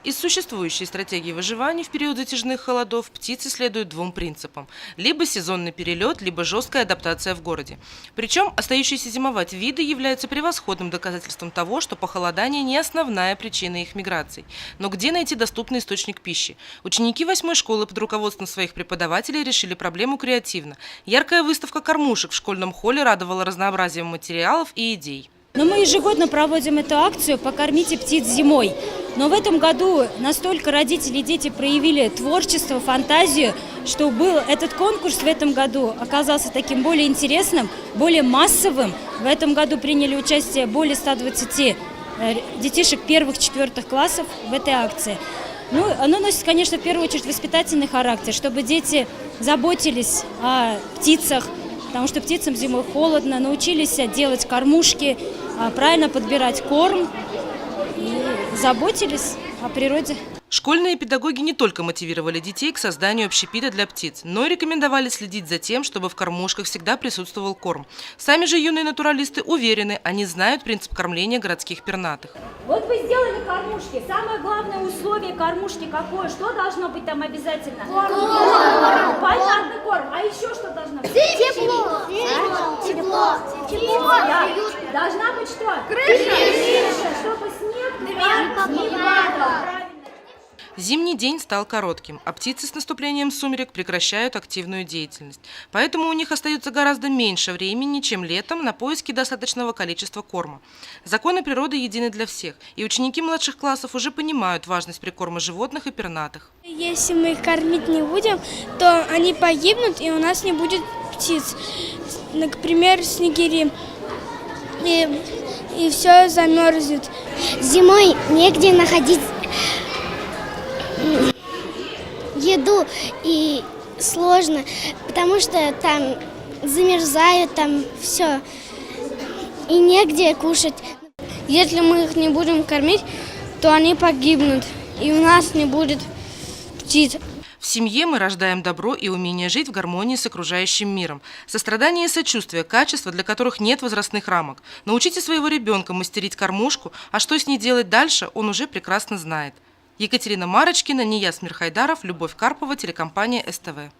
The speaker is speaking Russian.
Из существующей стратегии выживания в период затяжных холодов птицы следуют двум принципам – либо сезонный перелет, либо жесткая адаптация в городе. Причем остающиеся зимовать виды являются превосходным доказательством того, что похолодание не основная причина их миграций. Но где найти доступный источник пищи? Ученики 8-й школы под руководством своих преподавателей решили проблему креативно. Яркая выставка кормушек в школьном холле радовала разнообразием материалов и идей. Но мы ежегодно проводим эту акцию «Покормите птиц зимой». Но в этом году настолько родители и дети проявили творчество, фантазию, что этот конкурс в этом году оказался таким более интересным, более массовым. В этом году приняли участие более 120 детишек 1-4 классов в этой акции. Оно носит, конечно, в первую очередь воспитательный характер, чтобы дети заботились о птицах, потому что птицам зимой холодно, научились делать кормушки, правильно подбирать корм и заботились о природе. Школьные педагоги не только мотивировали детей к созданию общепита для птиц, но и рекомендовали следить за тем, чтобы в кормушках всегда присутствовал корм. Сами же юные натуралисты уверены, они знают принцип кормления городских пернатых. Вот вы сделали кормушки. Самое главное условие кормушки какое? Что должно быть там обязательно? Корм. Понятно, корм. А еще что должно быть? Тепло. Тепло. Да. Должна быть что? Крыша. Чтобы снег не падал. Зимний день стал коротким, а птицы с наступлением сумерек прекращают активную деятельность. Поэтому у них остается гораздо меньше времени, чем летом, на поиски достаточного количества корма. Законы природы едины для всех, и ученики младших классов уже понимают важность прикорма животных и пернатых. Если мы их кормить не будем, то они погибнут, и у нас не будет птиц. Например, снегири. И все замерзнет. Зимой негде находить еду, и сложно, потому что там замерзают, там все, и негде кушать. Если мы их не будем кормить, то они погибнут, и у нас не будет птиц. В семье мы рождаем добро и умение жить в гармонии с окружающим миром. Сострадание и сочувствие – качества, для которых нет возрастных рамок. Научите своего ребенка мастерить кормушку, а что с ней делать дальше, он уже прекрасно знает. Екатерина Марочкина, Нияз Мирхайдаров, Любовь Карпова, телекомпания СТВ.